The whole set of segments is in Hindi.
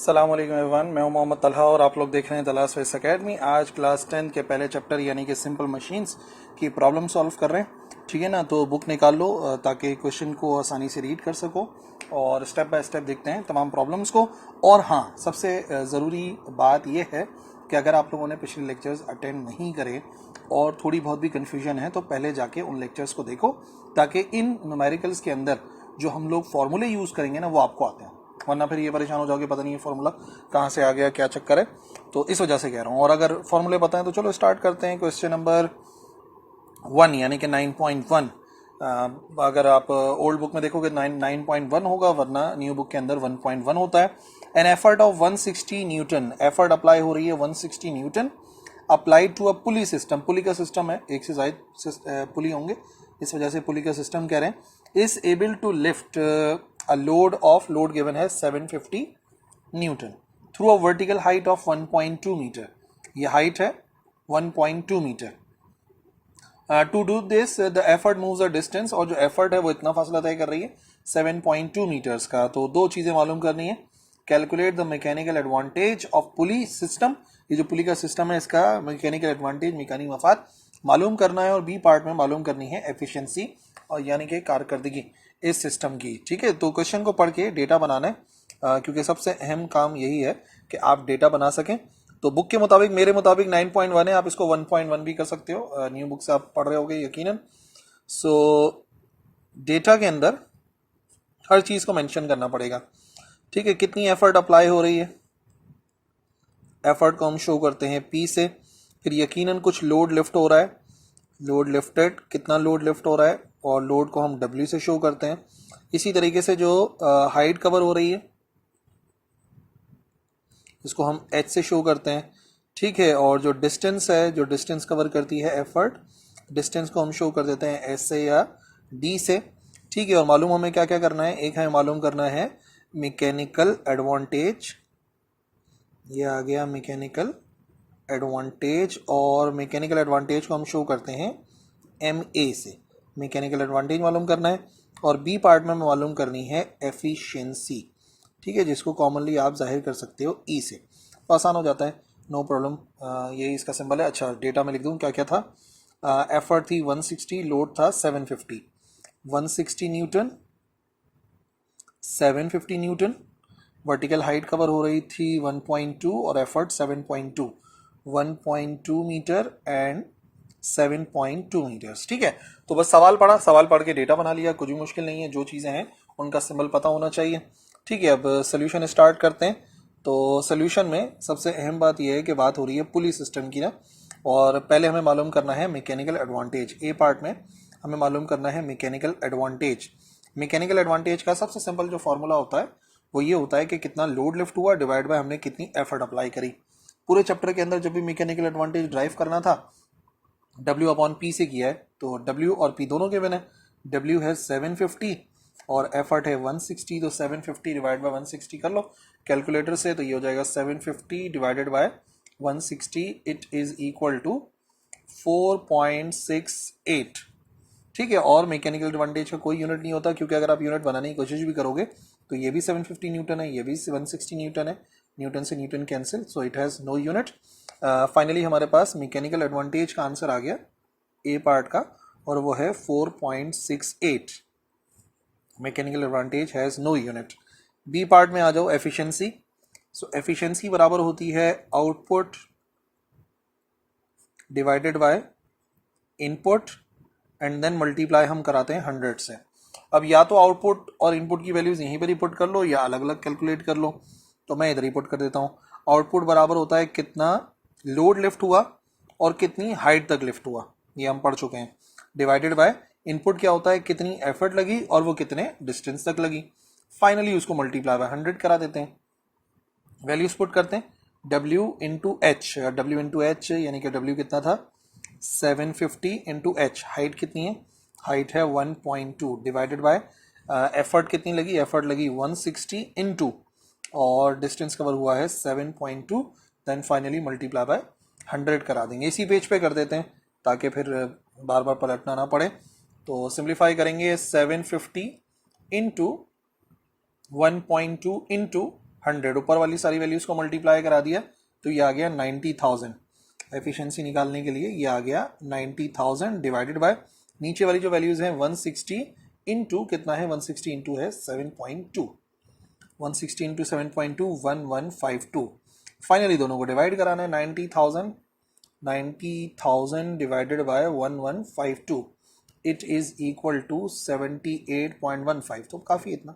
अस्सलामुअलैकुम एवरीवन, मैं हूं मोहम्मद तलहा और आप लोग देख रहे हैं तलहा स्पेस एकेडमी। आज क्लास 10 के पहले चैप्टर यानी कि सिंपल मशीन्स की प्रॉब्लम सॉल्व कर रहे हैं। ठीक है ना, तो बुक निकाल लो ताकि क्वेश्चन को आसानी से रीड कर सको और स्टेप बाय स्टेप देखते हैं तमाम प्रॉब्लम्स को। और हाँ, सबसे ज़रूरी बात यह है कि अगर आप लोगों ने पिछले लेक्चर्स अटेंड नहीं करे और थोड़ी बहुत भी कन्फ्यूजन है तो पहले जाके उन लेक्चर्स को देखो ताकि इन न्यूमेरिकल्स के अंदर जो हम लोग फॉर्मूले यूज़ करेंगे ना वो आपको आते हैं, वरना फिर ये परेशान हो जाओगे पता नहीं ये फार्मूला कहाँ से आ गया, क्या चक्कर है। तो इस वजह से कह रहा हूँ। और अगर फॉर्मूले पता है तो चलो स्टार्ट करते हैं। क्वेश्चन नंबर 1 यानी कि 9.1। अगर आप ओल्ड बुक में देखोगे 9.1 होगा, वरना न्यू बुक के अंदर 1.1 होता है। An effort of 160 newton, effort apply हो रही है 160 newton applied to a pulley system. Pulley का सिस्टम है, एक से ज्यादा पुली होंगे, इस वजह से पुली का सिस्टम कह रहे हैं। Is able to lift a load given है 750 newton through a vertical height of 1.2 metre. ये हाइट है 1.2 metre. To do this the effort moves a distance, और जो एफर्ट है वो इतना फासला तय कर रही है 7.2 मीटर्स का। तो दो चीजें मालूम करनी है। Calculate the mechanical advantage of pulley system, ये जो पुली का सिस्टम है इसका मैकेनिकल एडवांटेज, मैकेनिक मफाद मालूम करना है। और बी पार्ट में मालूम करनी है एफिशिएंसी और यानी कि कारकर्दगी इस सिस्टम की। ठीक है, तो क्वेश्चन को पढ़ के डेटा बनाना है, क्योंकि सबसे अहम काम यही है कि आप डेटा बना सकें। तो बुक के मुताबिक, मेरे मुताबिक 9.1 है, आप इसको 1.1 भी कर सकते हो, न्यू बुक से आप पढ़ रहे होगे यकीनन। सो डेटा के अंदर हर चीज को मेंशन करना पड़ेगा। ठीक है, कितनी एफर्ट अप्लाई हो रही है, एफर्ट को हम शो करते हैं पी से। फिर यकीनन कुछ लोड लिफ्ट हो रहा है, लोड लिफ्टेड, कितना लोड लिफ्ट हो रहा है, और लोड को हम डब्ल्यू से शो करते हैं। इसी तरीके से जो हाइट कवर हो रही है इसको हम एच से शो करते हैं। ठीक है, और जो डिस्टेंस है, जो डिस्टेंस कवर करती है एफर्ट, डिस्टेंस को हम शो कर देते हैं एस से या डी से। ठीक है, और मालूम हमें क्या क्या करना है। एक है मालूम करना है मैकेनिकल एडवांटेज, ये आ गया मैकेनिकल एडवांटेज, और मैकेनिकल एडवांटेज को हम शो करते हैं एम ए से। मैकेनिकल एडवांटेज मालूम करना है। और बी पार्ट में मालूम करनी है एफिशिएंसी। ठीक है, जिसको कॉमनली आप जाहिर कर सकते हो ई से, तो आसान हो जाता है, नो प्रॉब्लम। यही इसका सिंबल है। अच्छा, डेटा में लिख दूँ क्या क्या था। एफर्ट थी 160, लोड था 750, 160 Newton, 750 Newton. Vertical height cover हो रही थी 1.2 और एफर्ट 7.2, 1.2 मीटर एंड 7.2 मीटर्स। ठीक है, तो बस सवाल पढ़ा, सवाल पढ़ के डेटा बना लिया, कुछ भी मुश्किल नहीं है। जो चीज़ें हैं उनका सिंबल पता होना चाहिए। ठीक है, अब सोल्यूशन स्टार्ट करते हैं। तो सोल्यूशन में सबसे अहम बात यह है कि बात हो रही है पुली सिस्टम की ना, और पहले हमें मालूम करना है मैकेनिकल एडवांटेज। ए पार्ट में हमें मालूम करना है मैकेनिकल एडवांटेज। मैकेनिकल एडवांटेज का सबसे सिंपल जो फॉर्मूला होता है वो ये होता है कि कितना लोड लिफ्ट हुआ डिवाइड बाय हमने कितनी एफर्ट अप्लाई करी। पूरे चैप्टर के अंदर जब भी मैकेनिकल एडवांटेज ड्राइव करना था W अपॉन P से किया है, तो W और P दोनों गिवन है। W है 750 और एफर्ट है 160, तो 750 डिवाइड बाय 160 कर लो कैलकुलेटर से, तो ये हो जाएगा 750 divided by 160, it is equal to 4.68। ठीक है, और मैकेनिकल एडवांटेज का कोई यूनिट नहीं होता, क्योंकि अगर आप यूनिट बनाने की कोशिश भी करोगे तो ये भी 750 न्यूटन है, ये भी 160 न्यूटन है, न्यूटन से newton cancel, so it has no unit. Finally हमारे पास मैकेनिकल एडवांटेज का आंसर आ गया ए पार्ट का, और वो है 4.68। Mechanical advantage has no unit. B part में आ जाओ, एफिशिएंसी। सो एफिशिएंसी बराबर होती है output divided by input and then multiply हम कराते हैं 100 से। अब या तो आउटपुट और इनपुट की वैल्यूज यहीं पर ही पुट कर लो या अलग अलग कैलकुलेट कर लो, तो मैं इधर ही पुट कर देता हूँ। आउटपुट बराबर होता है कितना लोड लिफ्ट हुआ और कितनी हाइट तक लिफ्ट हुआ, ये हम पढ़ चुके हैं, डिवाइडेड बाय इनपुट क्या होता है कितनी एफर्ट लगी और वो कितने डिस्टेंस तक लगी। फाइनली उसको मल्टीप्लाई बाय 100 करा देते हैं, वैल्यूज पुट करते हैं। W into H, W into H यानी कि W कितना था 750 इंटू एच, हाइट कितनी है, हाइट है 1.2 डिवाइडेड बाय एफर्ट कितनी लगी, एफर्ट लगी 160 इंटू, और डिस्टेंस कवर हुआ है 7.2, देन फाइनली मल्टीप्लाई बाय 100 करा देंगे। इसी पेज पे कर देते हैं ताकि फिर बार बार पलटना ना पड़े। तो सिंप्लीफाई करेंगे 750 इंटू 1.2 इंटू 100, ऊपर वाली सारी वैल्यूज को मल्टीप्लाई करा दिया तो ये आ गया 90,000। एफिशिएंसी निकालने के लिए ये आ गया 90,000 डिवाइडेड बाय नीचे वाली जो वैल्यूज हैं 160 इंटू कितना है, 160 इंटू है 7.2, 160 इंटू 7.2 1152। फाइनली दोनों को डिवाइड कराना है, 90,000 divided by 1152, it is equal to 78.15। तो काफ़ी इतना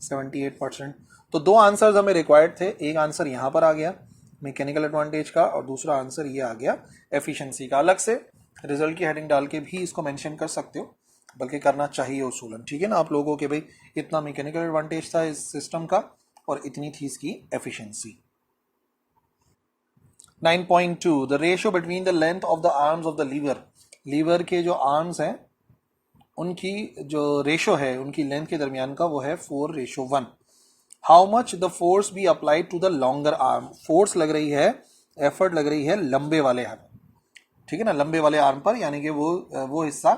78%। तो दो आंसर्स हमें रिक्वायर्ड थे, एक आंसर यहाँ पर आ गया मैकेनिकल एडवांटेज का और दूसरा आंसर ये आ गया एफिशिएंसी का। अलग से रिजल्ट की हेडिंग डाल के भी इसको मेंशन कर सकते हो, बल्कि करना चाहिए उसूलन, ठीक है ना आप लोगों के, भाई इतना मैकेनिकल एडवांटेज था इस सिस्टम का और इतनी थी इसकी efficiency. 9.2 the ratio between the length of the arms of the lever. Lever के जो आर्म्स हैं उनकी जो रेशो है उनकी लेंथ के दरमियान का वो है 4:1। How much the force be applied to the longer arm. Force लग रही है, एफर्ट लग रही है लंबे वाले आर्म, ठीक है ना, लंबे वाले आर्म पर, यानी कि वो हिस्सा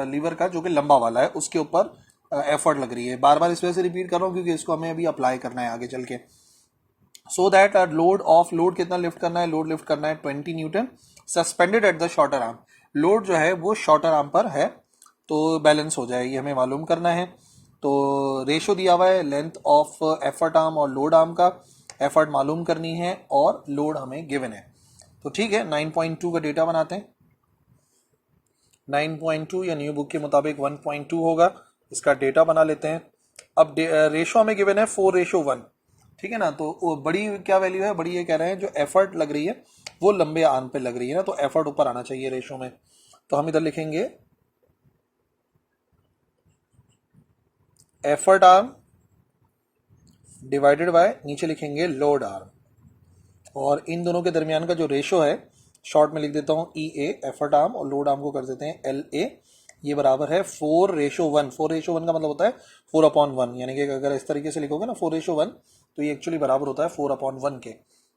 लीवर का जो कि लंबा वाला है उसके ऊपर एफर्ट लग रही है। बार बार इस वजह से रिपीट कर रहा हूँ क्योंकि इसको हमें अभी अप्लाई करना है आगे चल के। सो दैट लोड कितना लिफ्ट करना है, लोड लिफ्ट करना है 20 Newton suspended at the shorter arm. Load जो है वो शॉर्टर आर्म पर है तो बैलेंस हो जाए, ये हमें मालूम करना है। तो रेशो दिया हुआ है लेंथ ऑफ एफर्ट आर्म और लोड आर्म का, एफर्ट मालूम करनी है और लोड हमें गिवन है। तो ठीक है, 9.2 का डेटा बनाते हैं। 9.2 या न्यू बुक के मुताबिक 1.2 होगा, इसका डेटा बना लेते हैं। अब रेशो हमें गिवन है 4:1, ठीक है ना। तो बड़ी क्या वैल्यू है, बड़ी ये कह रहे हैं जो एफर्ट लग रही है वो लंबे आर्म पे लग रही है ना, तो एफर्ट ऊपर आना चाहिए रेशो में। तो हम इधर लिखेंगे एफर्ट आर्म डिवाइडेड बाय नीचे लिखेंगे लोड आर्म, और इन दोनों के दरमियान का जो रेशो है शॉर्ट में लिख देता हूँ EA एफर्ट आर्म और लोड आर्म को कर देते हैं LA, ये बराबर है 4:1। 4:1 का मतलब होता है 4/1, यानी कि अगर इस तरीके से लिखोगे ना 4:1 तो ये एक्चुअली बराबर होता है 4/1 के।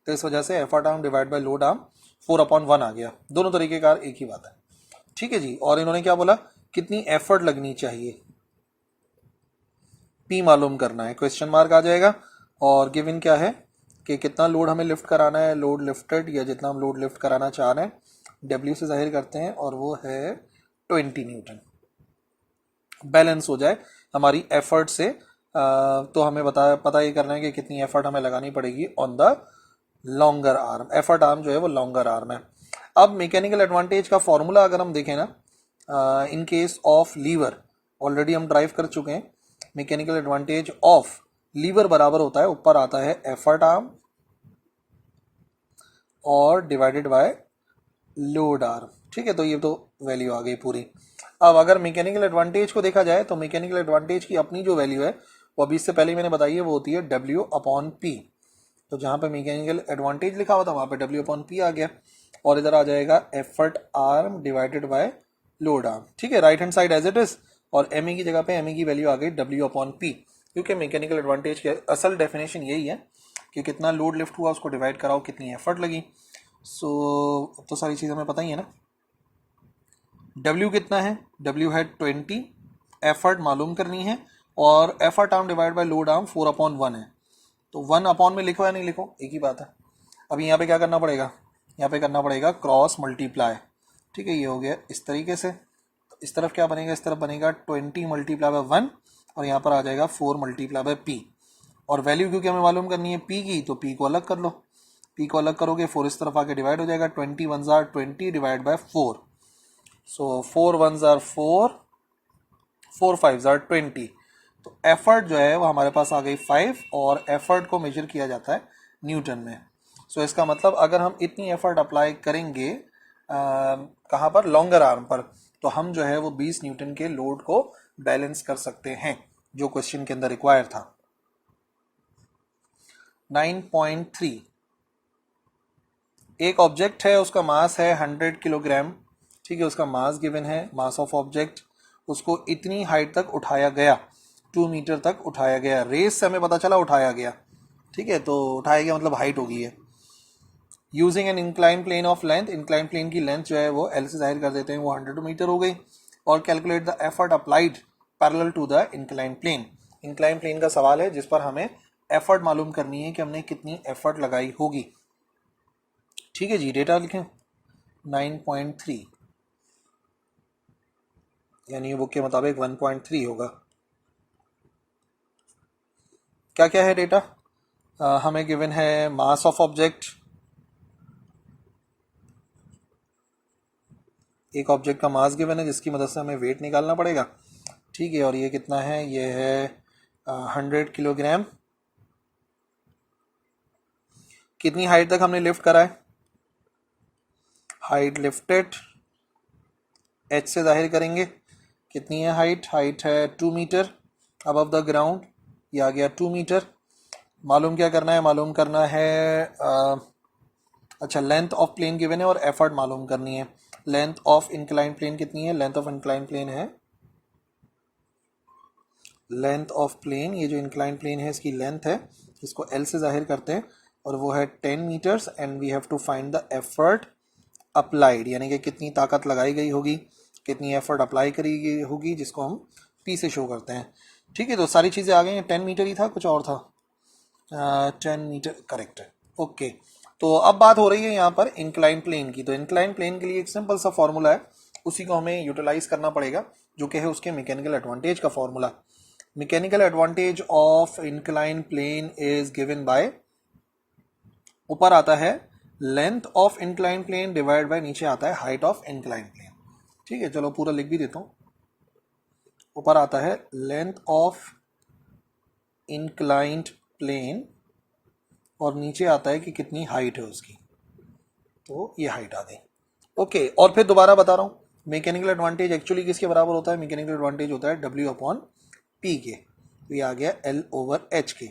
तो इस वजह से effort arm divide by load arm 4/1 आ गया। दोनों तरीके का एक ही बात है, ठीक है जी। और इन्होंने क्या बोला, कितनी एफर्ट लगनी चाहिए, P मालूम करना है, क्वेश्चन मार्क आ जाएगा। और गिवन क्या है कि कितना लोड हमें लिफ्ट कराना है, लोड लिफ्टेड या जितना हम लोड लिफ्ट कराना चाह रहे हैं W से जाहिर करते हैं और वो है 20 न्यूटन। बैलेंस हो जाए हमारी एफर्ट से, तो हमें पता ये करना है कि कितनी एफर्ट हमें लगानी पड़ेगी on the longer arm. Effort arm जो है वो लॉन्गर आर्म है। अब मैकेनिकल एडवांटेज का फॉर्मूला अगर हम देखें ना, in case of lever already हम ड्राइव कर चुके हैं। मैकेनिकल एडवांटेज ऑफ लीवर बराबर होता है, ऊपर आता है एफर्ट आर्म और डिवाइडेड बाय लोड आर्म, ठीक है। तो ये तो वैल्यू आ गई पूरी। अब अगर मैकेनिकल एडवांटेज को देखा जाए तो मैकेनिकल एडवांटेज की अपनी जो वैल्यू है वो अभी इससे पहले मैंने बताई है, वो होती है W/P। तो जहां पे मैकेनिकल एडवांटेज लिखा हुआ था वहां पे W/P आ गया, और इधर आ जाएगा effort arm divided by load arm, ठीक है, right hand side as it is. और ME की जगह पे ME की वैल्यू आ गई W/P, क्योंकि मैकेनिकल एडवांटेज की असल डेफिनेशन यही है कि कितना लोड लिफ्ट हुआ उसको डिवाइड कराओ कितनी एफर्ट लगी। सो तो सारी चीज़ हमें पता ही है ना। W कितना है, W है 20, एफर्ट मालूम करनी है और effort arm divide by load arm 4/1 है। तो 1 अपॉन में लिखो या नहीं लिखो एक ही बात है। अभी यहाँ पे क्या करना पड़ेगा, यहाँ पे करना पड़ेगा क्रॉस मल्टीप्लाई, ठीक है। ये हो गया इस तरीके से, तो इस तरफ क्या बनेगा, इस तरफ बनेगा 20 मल्टीप्लाई बाय 1 और यहाँ पर आ जाएगा 4 मल्टीप्लाई बाय P। और वैल्यू क्योंकि हमें मालूम करनी है P की, तो P को अलग कर लो। P को अलग करोगे 4 इस तरफ आके डिवाइड हो जाएगा, 20 1s are 20 divide by 4। So 4 1s are 4, 4 5s are 20। तो एफर्ट जो है वो हमारे पास आ गई 5, और एफर्ट को मेजर किया जाता है न्यूटन में। सो इसका मतलब अगर हम इतनी एफर्ट अप्लाई करेंगे कहाँ पर, लॉन्गर आर्म पर, तो हम जो है वो 20 न्यूटन के लोड को बैलेंस कर सकते हैं, जो क्वेश्चन के अंदर रिक्वायर था। 9.3 एक ऑब्जेक्ट है, उसका मास है 100 किलोग्राम, ठीक है, उसका मास गिवन है, मास ऑफ ऑब्जेक्ट, उसको इतनी हाइट तक उठाया गया, 2 मीटर तक उठाया गया। रेस से हमें पता चला उठाया गया, ठीक है, तो उठाया गया मतलब हाइट हो गई है। Using an incline plane of length, incline plane की लेंथ जो है वो L से जाहिर कर देते हैं, वो 100 मीटर हो गई। और calculate the effort applied parallel to the incline plane. Incline plane का सवाल है जिस पर हमें एफर्ट मालूम करनी है कि हमने कितनी एफर्ट लगाई होगी। ठीक है जी, डेटा लिखें 9.3 यानी बुक के मुताबिक 1.3 होगा। क्या क्या है डेटा? हमें गिवन है मास ऑफ ऑब्जेक्ट, एक ऑब्जेक्ट का मास गिवन है जिसकी मदद से हमें वेट निकालना पड़ेगा। ठीक है, और ये कितना है? ये है 100 किलोग्राम। कितनी हाइट तक हमने लिफ्ट करा है? हाइट लिफ्टेड एच से जाहिर करेंगे। कितनी है हाइट? हाइट है 2 मीटर अबव द ग्राउंड, ये आ गया 2 मीटर। मालूम क्या करना है? मालूम करना है अच्छा, लेंथ ऑफ प्लेन गिवन है और एफर्ट मालूम करनी है। लेंथ ऑफ इंक्लाइन प्लेन कितनी है? लेंथ ऑफ इंक्लाइन प्लेन है, लेंथ ऑफ प्लेन, ये जो इंक्लाइन प्लेन है इसकी लेंथ है, इसको एल से जाहिर करते हैं, और वो है 10 metres. And we have to find the effort applied, यानी कि कितनी ताकत लगाई गई होगी, कितनी एफर्ट अप्लाई करी गई होगी, जिसको हम पी से शो करते हैं। ठीक है, तो सारी चीज़ें आ गई हैं। 10 मीटर ही था, कुछ और था? 10 मीटर करेक्ट है। ओके, तो अब बात हो रही है यहाँ पर इंक्लाइन प्लेन की। तो इंक्लाइन प्लेन के लिए एक सिंपल सा फॉर्मूला है, उसी को हमें यूटिलाइज करना पड़ेगा, जो कि है उसके मैकेनिकल एडवांटेज का formula. Mechanical advantage of incline plane is given by, ऊपर आता है length of incline plane divide by, नीचे आता है हाइट ऑफ इंक्लाइन प्लेन। ठीक है, चलो पूरा लिख भी देता हूँ। ऊपर आता है लेंथ ऑफ इंक्लाइंड प्लेन और नीचे आता है कि कितनी हाइट है उसकी, तो ये हाइट आ गई। ओके, और फिर दोबारा बता रहा हूँ, मैकेनिकल एडवांटेज एक्चुअली किसके बराबर होता है? मैकेनिकल एडवांटेज होता है W अपॉन P के, तो ये आ गया L ओवर H के।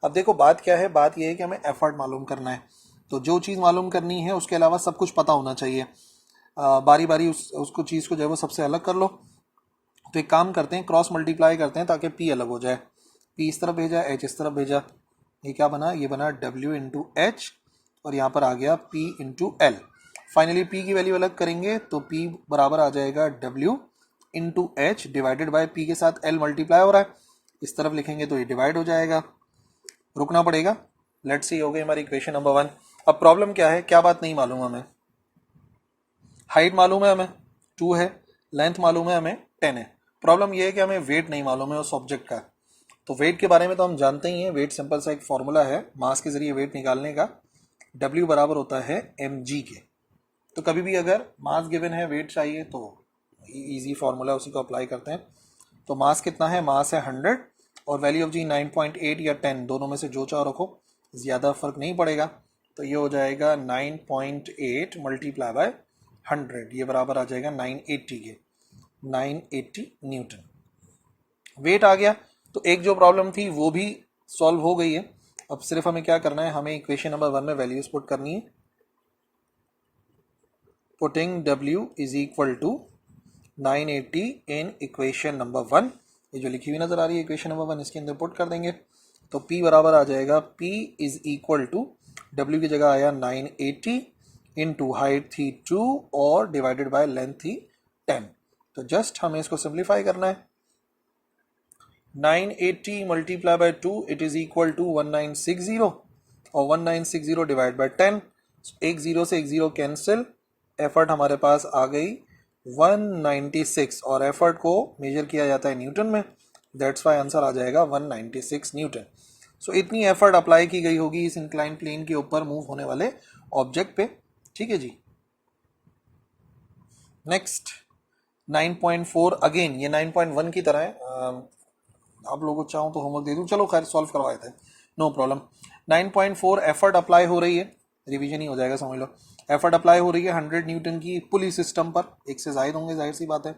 अब देखो बात क्या है, बात ये है कि हमें एफर्ट मालूम करना है। तो जो चीज़ मालूम करनी है उसके अलावा सब कुछ पता होना चाहिए। बारी बारी उसको चीज़ को जो है वो सबसे अलग कर लो। तो एक काम करते हैं, क्रॉस मल्टीप्लाई करते हैं ताकि P अलग हो जाए। P इस तरफ भेजा, H इस तरफ भेजा, ये क्या बना? ये बना W इंटू H, और यहाँ पर आ गया P into L। Finally P की वैल्यू अलग करेंगे तो P बराबर आ जाएगा W into H divided by P के साथ L मल्टीप्लाई हो रहा है, इस तरफ लिखेंगे तो ये डिवाइड हो जाएगा, रुकना पड़ेगा। लेट्स सी, हो गई हमारी इक्वेशन नंबर 1। अब प्रॉब्लम क्या है? क्या बात नहीं मालूम हमें? हाइट मालूम है हमें 2 है, लेंथ मालूम है हमें 10 है। प्रॉब्लम ये है कि हमें वेट नहीं मालूम है उस ऑब्जेक्ट का। तो वेट के बारे में तो हम जानते ही हैं, वेट सिंपल सा एक फॉर्मूला है मास के जरिए वेट निकालने का, W बराबर होता है mg के। तो कभी भी अगर मास गिवन है, वेट चाहिए, तो इजी फॉर्मूला उसी को अप्लाई करते हैं। तो मास कितना है? मास है 100 और वैल्यू ऑफ जी 9.8 या 10, दोनों में से जो चाहो रखो, ज़्यादा फर्क नहीं पड़ेगा। तो ये हो जाएगा 9.8 मल्टीप्लाई बाय 100, ये बराबर आ जाएगा 980 के, 980 न्यूटन। वेट आ गया, तो एक जो प्रॉब्लम थी वो भी सॉल्व हो गई है। अब सिर्फ हमें क्या करना है? हमें इक्वेशन नंबर 1 में वैल्यूज पुट करनी है। Putting W is equal to 980 in equation number 1, ये जो लिखी हुई नजर आ रही है इक्वेशन नंबर 1, इसके अंदर पुट कर देंगे। तो P बराबर आ जाएगा, P is equal to, W की जगह आया 980 इंटू हाइट थी 2 और डिवाइडेड बाय लेंथ थी 10। तो जस्ट हमें इसको सिंप्लीफाई करना है। 980 multiply by 2 it is equal to 1960, और 1960 डिवाइड बाय 10, एक जीरो से एक जीरो कैंसिल, एफर्ट हमारे पास आ गई 196, और एफर्ट को मेजर किया जाता है न्यूटन में, दैट्स वाई आंसर आ जाएगा 196 न्यूटन। सो इतनी एफर्ट अप्लाई की गई होगी इस इंक्लाइन प्लेन के ऊपर मूव होने वाले ऑब्जेक्ट पे। ठीक है जी, नेक्स्ट 9.4, अगेन ये 9.1 की तरह है। आप लोगों को चाहूँ तो होमवर्क दे दूँ, चलो खैर सॉल्व करवाए थे, नो प्रॉब्लम। 9.4 एफर्ट अप्लाई हो रही है, रिवीजन ही हो जाएगा समझ लो। एफर्ट अप्लाई हो रही है 100 न्यूटन की पुली सिस्टम पर, एक से जायद होंगे जाहिर सी बात है।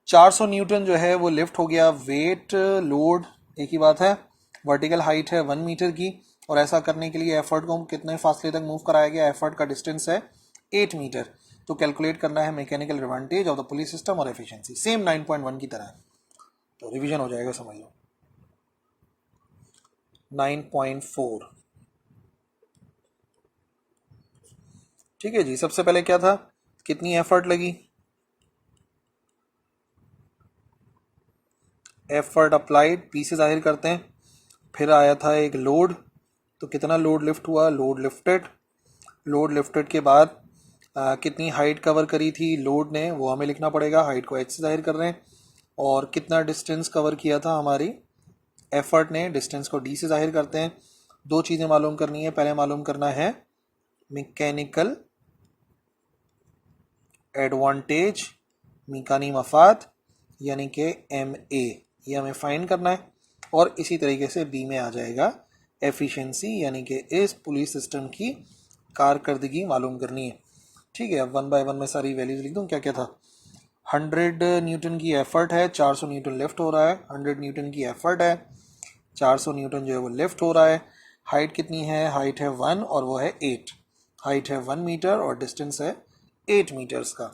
400 न्यूटन जो है वो लिफ्ट हो गया, वेट लोड एक ही बात है। वर्टिकल हाइट है 1 मीटर की, और ऐसा करने के लिए एफर्ट को कितने फासले तक मूव कराया गया? एफर्ट का डिस्टेंस है 8 मीटर। तो कैलकुलेट करना है mechanical advantage of the pulley system और एफिशिएंसी, सेम 9.1 की तरह है, तो रिवीजन हो जाएगा समझ लो। 9.4, ठीक है जी। सबसे पहले क्या था? कितनी एफर्ट लगी? एफर्ट अप्लाइड P से जाहिर करते हैं, फिर आया था एक लोड, तो कितना लोड लिफ्ट हुआ, लोड लिफ्टेड के बाद कितनी हाइट कवर करी थी लोड ने, वो हमें लिखना पड़ेगा, हाइट को h से जाहिर कर रहे हैं। और कितना डिस्टेंस कवर किया था हमारी एफर्ट ने, डिस्टेंस को d से जाहिर करते हैं। दो चीज़ें मालूम करनी है, पहले मालूम करना है मैकेनिकल एडवांटेज, मीकानी मफाद यानी कि MA, ये हमें फाइंड करना है। और इसी तरीके से बी में आ जाएगा एफिशिएंसी, यानी कि इस पुलिस सिस्टम की कारकर्दगी मालूम करनी है। ठीक है, अब 1 बाय 1 में सारी वैल्यूज लिख दूँ। क्या क्या था, 100 न्यूटन की एफर्ट है, 400 न्यूटन लिफ्ट हो रहा है। 100 न्यूटन की एफर्ट है, 400 न्यूटन जो है वो लिफ्ट हो रहा है। हाइट कितनी है, हाइट है 1 और वो है 8, हाइट है 1 मीटर और डिस्टेंस है 8 मीटर्स का।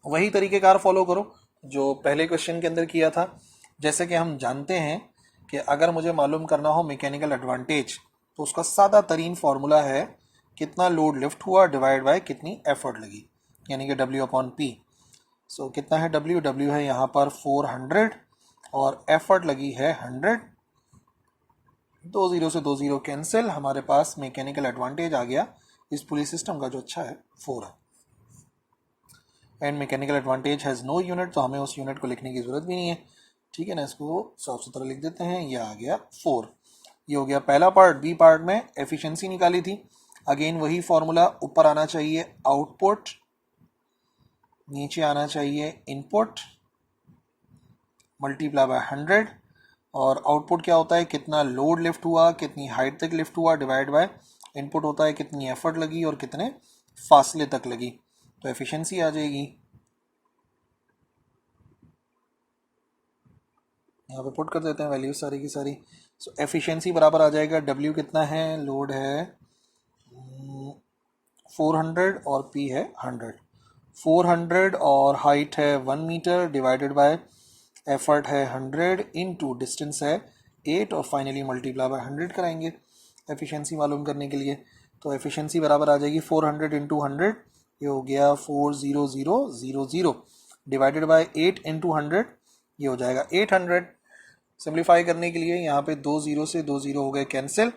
वही तरीक़ेकार फॉलो करो जो पहले क्वेश्चन के अंदर किया था। जैसे कि हम जानते हैं कि अगर मुझे मालूम करना हो मैकेनिकल एडवांटेज, तो उसका सादा तरीन फार्मूला है कितना लोड लिफ्ट हुआ डिवाइड बाय कितनी एफर्ट लगी, यानी कि W/P। सो कितना है W है यहाँ पर 400 और एफर्ट लगी है 100। 2 0 से 2 0 कैंसिल, हमारे पास मैकेनिकल एडवांटेज आ गया इस पुलिस सिस्टम का, जो अच्छा है 4 है। And mechanical advantage has no unit, तो हमें उस यूनिट को लिखने की ज़रूरत भी नहीं है। ठीक है ना, इसको साफ सुथरा लिख देते हैं, ये आ गया 4। ये हो गया पहला पार्ट। बी पार्ट में एफिशिएंसी निकाली थी, अगेन वही फॉर्मूला, ऊपर आना चाहिए आउटपुट, नीचे आना चाहिए इनपुट, मल्टीप्लाई बाय 100। और आउटपुट क्या होता है, कितना लोड लिफ्ट हुआ, कितनी हाइट तक लिफ्ट हुआ, डिवाइड बाय इनपुट होता है कितनी एफर्ट लगी और कितने फासले तक लगी, तो एफिशिएंसी आ जाएगी। यहाँ पे पुट कर देते हैं वैल्यू सारी की सारी। सो एफिशिएंसी बराबर आ जाएगा, W कितना है, लोड है 400 और P है 100। 400 और हाइट है 1 मीटर डिवाइडेड बाय एफर्ट है 100 इनटू डिस्टेंस है 8 और फाइनली मल्टीप्लाई बाय 100 कराएंगे एफिशिएंसी मालूम करने के लिए। तो एफिशिएंसी बराबर आ जाएगी 400 इंटू 100, ये हो गया 40000 डिवाइडेड बाय 8 इंटू 100, ये हो जाएगा 800। सिंप्लीफाई करने के लिए यहाँ पे 2 0 से 2 0 हो गए कैंसिल,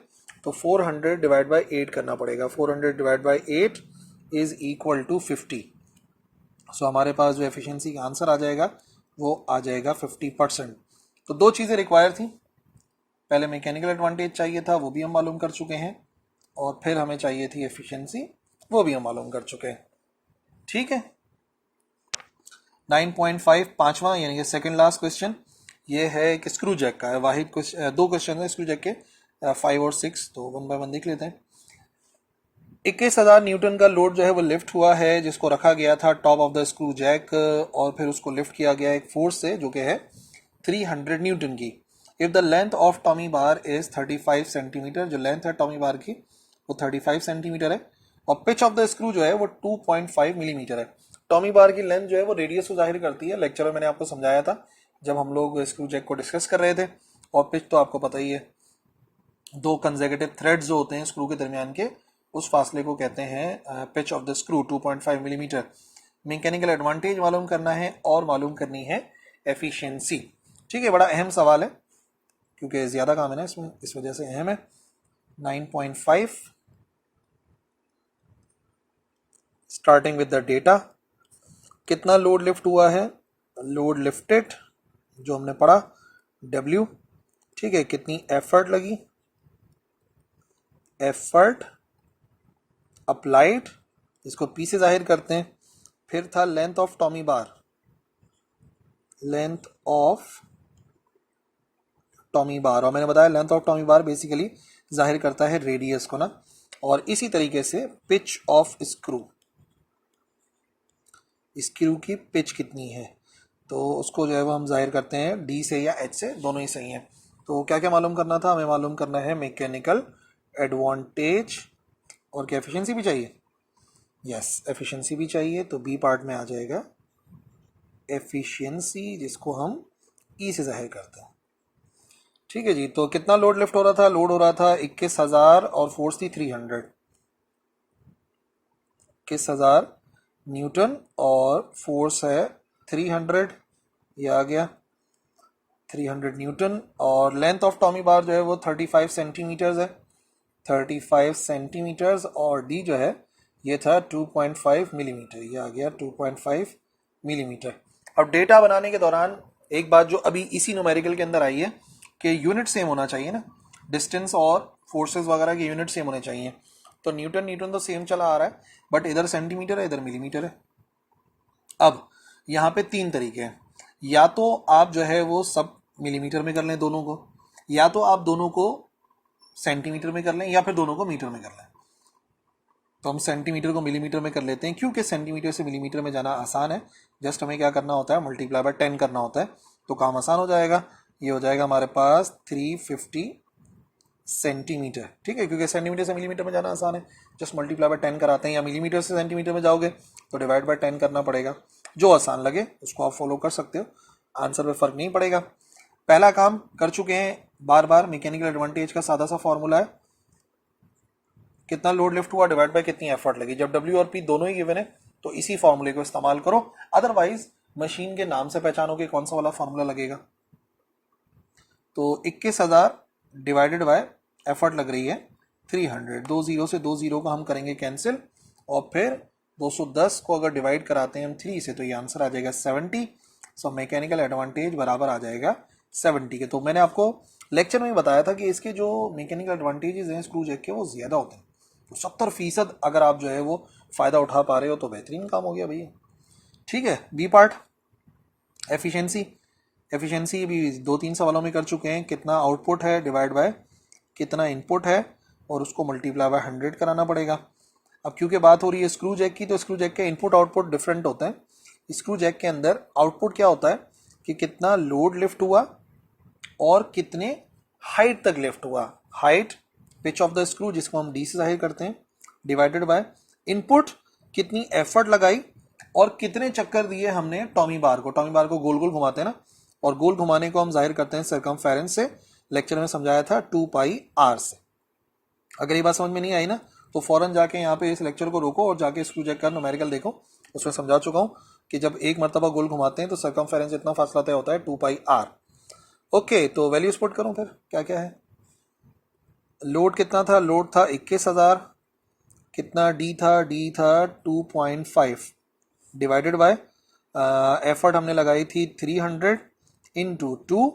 तो 400 डिवाइड बाय 8 करना पड़ेगा। 400 divide by 8 is equal to 50। So हमारे पास जो एफिशिएंसी का आंसर आ जाएगा वो आ जाएगा 50%। तो दो चीज़ें रिक्वायर थी, पहले मैकेनिकल एडवांटेज चाहिए था, वो भी हम मालूम कर चुके हैं, और फिर हमें चाहिए थी एफिशिएंसी, वो भी हम मालूम कर चुके हैं। ठीक है, 9.5 पांचवा यानी कि सेकंड लास्ट क्वेश्चन, ये है एक स्क्रू जैक का है। वाहिद दो क्वेश्चन है स्क्रू जैक के, 5 और 6, तो 1 बाय 1 देख लेते हैं। 21,000 न्यूटन का लोड जो है वो लिफ्ट हुआ है, जिसको रखा गया था top of the screw jack, और फिर उसको लिफ्ट किया गया एक फोर्स से जो कि है 300 न्यूटन की। If the length of tommy bar is 35 centimetre, जो लेंथ है टॉमी बार की वो 35 सेंटीमीटर है, और पिच ऑफ द स्क्रू जो है वो 2.5 मिलीमीटर है। टॉमी बार की लेंथ जो है वो रेडियस को जाहिर करती है, लेक्चर में मैंने आपको समझाया था जब हम लोग स्क्रू जैक को डिस्कस कर रहे थे। और पिच तो आपको पता ही है, दो कंसेक्यूटिव थ्रेड्स जो होते हैं स्क्रू के दरमियान के, उस फासले को कहते हैं pitch of the screw, 2.5 millimetre. Mechanical advantage मालूम करना है और मालूम करनी है एफिशिएंसी। ठीक है, बड़ा अहम सवाल है क्योंकि ज़्यादा काम है ना इसमें, इस वजह से अहम है। 9.5 स्टार्टिंग विद द डेटा, कितना लोड लिफ्ट हुआ है, लोड लिफ्टेड जो हमने पढ़ा W। ठीक है, कितनी एफर्ट लगी, एफर्ट अप्लाइड, इसको P से जाहिर करते हैं। फिर था length of tommy bar, length of tommy bar, और मैंने बताया length of tommy bar basically जाहिर करता है रेडियस को ना। और इसी तरीके से पिच ऑफ स्क्रू, स्क्रू की पिच कितनी है, तो उसको जो है वो हम जाहिर करते हैं D से या H से, दोनों ही सही हैं। तो क्या क्या मालूम करना था, हमें मालूम करना है मैकेनिकल एडवांटेज, और क्या एफिशिएंसी भी चाहिए, यस एफिशिएंसी भी चाहिए, तो बी पार्ट में आ जाएगा एफिशिएंसी, जिसको हम E से जाहिर करते हैं। ठीक है जी, तो कितना लोड लिफ्ट हो रहा था, लोड हो रहा था 21,000 और फोर्स थी 300, 21,000 न्यूटन और फोर्स है 300, ये आ गया 300 न्यूटन, और लेंथ ऑफ टॉमी बार जो है वो 35 सेंटीमीटर्स है, 35 सेंटीमीटर्स, और डी जो है ये था 2.5 मिलीमीटर, ये आ गया 2.5 मिलीमीटर। अब डेटा बनाने के दौरान एक बात जो अभी इसी न्यूमेरिकल के अंदर आई है कि यूनिट सेम होना चाहिए ना, डिस्टेंस और फोर्सेस वगैरह के यूनिट सेम होने चाहिए। तो न्यूटन न्यूटन तो सेम चला आ रहा है, बट इधर सेंटीमीटर है इधर मिलीमीटर है। अब यहाँ पे तीन तरीके हैं, या तो आप जो है वो सब मिलीमीटर में कर लें दोनों को, या तो आप दोनों को सेंटीमीटर में कर लें, या फिर दोनों को मीटर में कर लें। तो हम सेंटीमीटर को मिलीमीटर में कर लेते हैं, क्योंकि सेंटीमीटर से मिलीमीटर में जाना आसान है। जस्ट हमें क्या करना होता है, मल्टीप्लाई बाय 10 करना होता है, तो काम आसान हो जाएगा। ये हो जाएगा हमारे पास 350 सेंटीमीटर, ठीक है, क्योंकि सेंटीमीटर से मिलीमीटर में जाना आसान है। जस्ट मल्टीप्लाई बाय 10 कराते हैं, या मिलीमीटर से सेंटीमीटर में जाओगे तो डिवाइड बाय 10 करना पड़ेगा। जो आसान लगे उसको आप फॉलो कर सकते हो, आंसर में फर्क नहीं पड़ेगा। पहला काम कर चुके हैं बार बार, मैकेनिकल एडवांटेज का सादा सा फॉर्मूला है, कितना लोड लिफ्ट हुआ डिवाइड बाय कितनी एफर्ट लगी। जब डब्ल्यू और पी दोनों ही गिवन है तो इसी फॉर्मूले को इस्तेमाल करो, अदरवाइज मशीन के नाम से पहचानोगे कौन सा वाला फॉर्मूला लगेगा। तो 21,000 डिवाइडेड बाय एफर्ट लग रही है 300, दो जीरो से दो जीरो को हम करेंगे कैंसिल, और फिर 210 को अगर डिवाइड कराते हैं हम 3 से तो ये आंसर आ जाएगा 70। सो मैकेनिकल एडवांटेज बराबर आ जाएगा 70 के। तो मैंने आपको लेक्चर में बताया था कि इसके जो मैकेनिकल एडवांटेजेस हैं स्क्रू जैक के वो ज़्यादा होते हैं, तो 70% अगर आप जो है वो फ़ायदा उठा पा रहे हो तो बेहतरीन काम हो गया भैया। ठीक है, बी पार्ट एफिशिएंसी। एफिशिएंसी भी 2-3 सवालों में कर चुके हैं, कितना आउटपुट है डिवाइड बाय कितना इनपुट है, और उसको मल्टीप्लाई बाय 100 कराना पड़ेगा। अब क्योंकि बात हो रही है स्क्रू जैक की, तो स्क्रू जैक के इनपुट आउटपुट डिफरेंट होते हैं। स्क्रू जैक के अंदर आउटपुट क्या होता है कि कितना लोड लिफ्ट हुआ और कितने हाइट तक लिफ्ट हुआ, height pitch of the screw जिसको हम डी से जाहिर करते हैं, डिवाइडेड बाय इनपुट कितनी एफर्ट लगाई और कितने चक्कर दिए हमने टॉमी बार को। टॉमी बार को गोल गोल घुमाते हैं ना, और गोल घुमाने को हम जाहिर करते हैं सर्कमफेरेंस से, लेक्चर में समझाया था 2πr से। अगर ये बात समझ में नहीं आई ना तो फौरन जाके यहाँ पे इस लेक्चर को रोको और जाके स्क्रू जैक का न्यूमेरिकल देखो, उसमें समझा चुका हूँ कि जब एक मरतबा गोल घुमाते हैं तो सर्कमफेरेंस इतना फासला तय होता है 2πr। ओके, तो वैल्यूज पुट करूँ फिर क्या क्या है। लोड कितना था, लोड था 21,000, कितना डी था, डी था 2.5 डिवाइडेड बाय एफर्ट हमने लगाई थी 300 इंटू 2,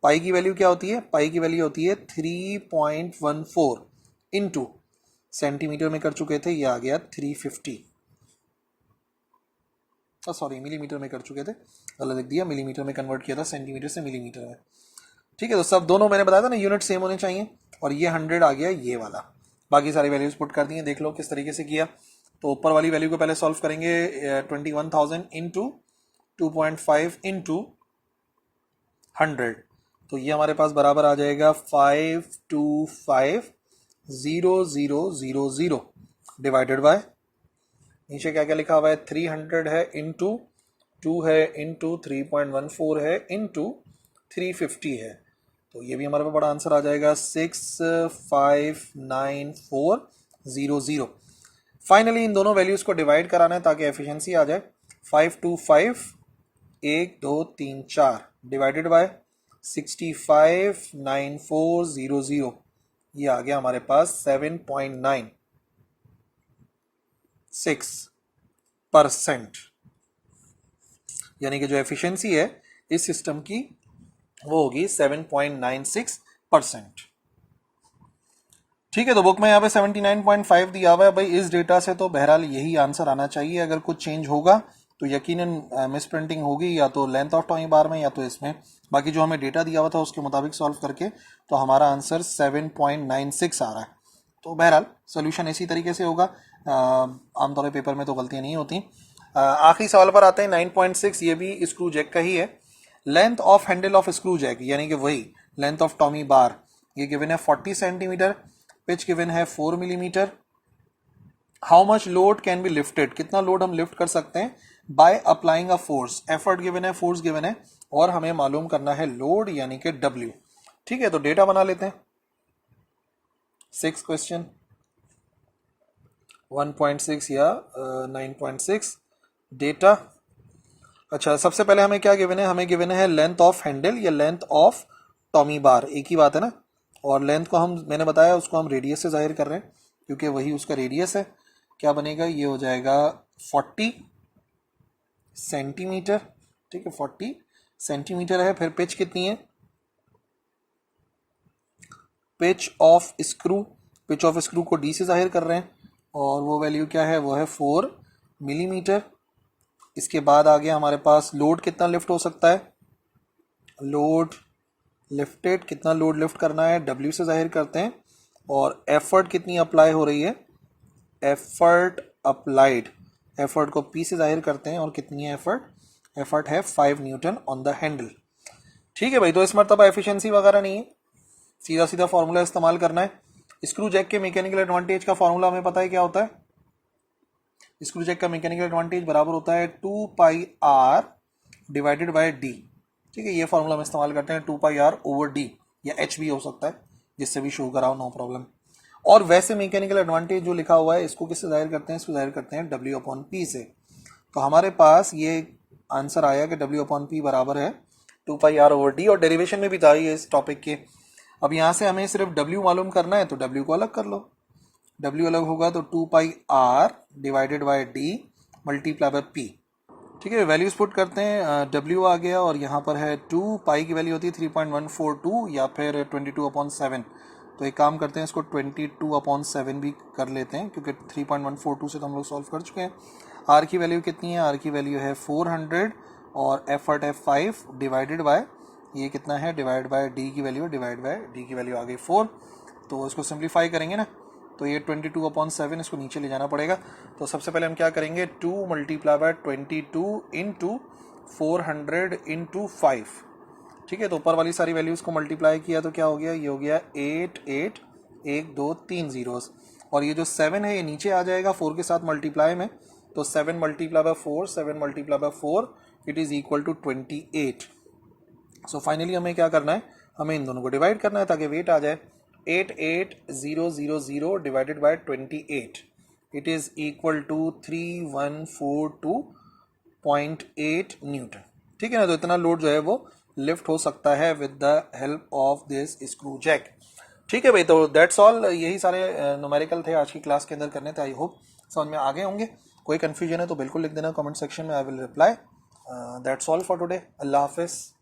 पाई की वैल्यू क्या होती है, पाई की वैल्यू होती है 3.14 इंटू सेंटीमीटर में कर चुके थे, ये आ गया 350, सॉरी मिलीमीटर में कर चुके थे, गलत लिख दिया, मिलीमीटर में कन्वर्ट किया था सेंटीमीटर से मिलीमीटर में। ठीक है, तो सब दोनों मैंने बताया था ना यूनिट सेम होने चाहिए, और ये 100 आ गया ये वाला। बाकी सारी वैल्यूज पुट कर दिए, देख लो किस तरीके से किया। तो ऊपर वाली वैल्यू को पहले सॉल्व करेंगे, 21,000 इंटू 2.5 इंटू 100, तो ये हमारे पास बराबर आ जाएगा 525,000 डिवाइडेड बाय, नीचे क्या क्या लिखा हुआ है 300 है इंटू 2 है इंटू 3.14 है इंटू 350 है, तो ये भी हमारे पास बड़ा आंसर आ जाएगा 659,400। फाइनली इन दोनों वैल्यूज को डिवाइड कराना है ताकि एफिशिएंसी आ जाए। 525 1 2 3 4 डिवाइडेड बाय 65,9400, ये आ गया हमारे पास 7.96%, यानी कि जो एफिशिएंसी है इस सिस्टम की वो होगी 7.96%। ठीक है, तो बुक में यहाँ पे 79.5 दिया हुआ है भाई। इस डेटा से तो बहरहाल यही आंसर आना चाहिए। अगर कुछ चेंज होगा तो यकीनन मिस प्रिंटिंग होगी, या तो लेंथ ऑफ टॉमी बार में या तो इसमें। बाकी जो हमें डेटा दिया हुआ था उसके मुताबिक सॉल्व करके तो हमारा आंसर 7.96 आ रहा है। तो बहरहाल सोल्यूशन इसी तरीके से होगा। आमतौर पर पेपर में तो गलतियाँ नहीं होती। आखिरी सवाल पर आते हैं 9.6, ये भी स्क्रू जैक का ही है। Length of handle of screw jack, यानी कि वही लेंथ ऑफ टॉमी बार, ये गिवन है 40 सेंटीमीटर, पिच गिवन है 4 millimetre. How much load can be lifted, कितना लोड हम लिफ्ट कर सकते हैं by applying a force. Effort given है, फोर्स गिवन है, और हमें मालूम करना है लोड यानी कि W। ठीक है, तो डेटा बना लेते हैं। 6 क्वेश्चन 1.6 या 9.6 डेटा। अच्छा, सबसे पहले हमें क्या गिवन है, हमें गिवन है लेंथ ऑफ हैंडल या लेंथ ऑफ टॉमी बार, एक ही बात है ना। और लेंथ को हम, मैंने बताया उसको हम रेडियस से जाहिर कर रहे हैं क्योंकि वही उसका रेडियस है। क्या बनेगा, ये हो जाएगा 40 सेंटीमीटर। ठीक है, 40 सेंटीमीटर है। फिर पिच कितनी है, pitch of screw, pitch of screw को डी से जाहिर कर रहे हैं और वो वैल्यू क्या है, वो है 4 मिलीमीटर। इसके बाद आ गया हमारे पास लोड कितना लिफ्ट हो सकता है, लोड लिफ्टेड, कितना लोड लिफ्ट करना है डब्ल्यू से जाहिर करते हैं। और एफर्ट कितनी अप्लाई हो रही है, एफर्ट अप्लाइड, एफर्ट को पी से जाहिर करते हैं। और कितनी है एफर्ट, एफर्ट है 5 न्यूटन ऑन द हैंडल। ठीक है भाई, तो इस मरतबा एफिशिएंसी वगैरह नहीं है, सीधा सीधा फॉर्मूला इस्तेमाल करना है। स्क्रू जैक के मैकेनिकल एडवांटेज का फॉर्मूला हमें पता है क्या होता है, स्क्रू जैक का मैकेनिकल एडवांटेज बराबर होता है 2 pi R divided by D. ठीक है, ये फॉर्मूला हम इस्तेमाल करते हैं 2 पाई आर ओवर डी, या एच भी हो सकता है, जिससे भी शो कराओ, नो प्रॉब्लम। और वैसे मैकेनिकल एडवांटेज जो लिखा हुआ है इसको किससे जाहिर करते हैं, इसको जाहिर करते हैं डब्ल्यू अपॉन पी से। तो हमारे पास ये आंसर आया कि डब्ल्यू अपॉन पी बराबर है 2 पाई आर ओवर डी, और डेरिवेशन में भी था ये इस टॉपिक के। अब यहाँ से हमें सिर्फ डब्ल्यू मालूम करना है, तो डब्ल्यू को अलग कर लो, डब्ल्यू अलग होगा तो 2 pi R divided by D multiply by P. ठीक है, वैल्यूज पुट करते हैं, डब्ल्यू आ गया और यहाँ पर है 2 पाई की वैल्यू होती है 3.142 या फिर 22/7। तो एक काम करते हैं, इसको 22/7 भी कर लेते हैं क्योंकि 3.142 से तो हम लोग सॉल्व कर चुके हैं। आर की वैल्यू कितनी है, आर की वैल्यू है 400 और एफर्ट है 5 डिवाइडेड बाय ये कितना है, डिवाइड बाय डी की वैल्यू, डिवाइड बाय डी की वैल्यू आ गई 4। तो इसको सिंप्लीफाई करेंगे ना, तो ये 22/7 इसको नीचे ले जाना पड़ेगा। तो सबसे पहले हम क्या करेंगे, 2 मल्टीप्लाई बाय 22 इंटू 400 इंटू 5। ठीक है, तो ऊपर वाली सारी वैल्यूज़ को मल्टीप्लाई किया तो क्या हो गया, ये हो गया 8 8 1 2 3 जीरोस। और ये जो 7 है ये नीचे आ जाएगा 4 के साथ मल्टीप्लाई में, तो 7 multiply by 4, 7 multiply by 4 it is equal to 28। So finally हमें क्या करना है, हमें इन दोनों को डिवाइड करना है ताकि वेट आ जाए। 88000 divided by 28 it is equal to 3142.8 newton. ठीक है ना, तो इतना लोड जो है वो लिफ्ट हो सकता है with the help of this screw jack. ठीक है भाई, तो दैट्स ऑल, यही सारे न्यूमेरिकल थे आज की क्लास के अंदर करने थे। आई होप समझ में आ गए होंगे। कोई कंफ्यूजन है तो बिल्कुल लिख देना कमेंट सेक्शन में, I will reply. That's all for today. अल्लाह हाफिज़।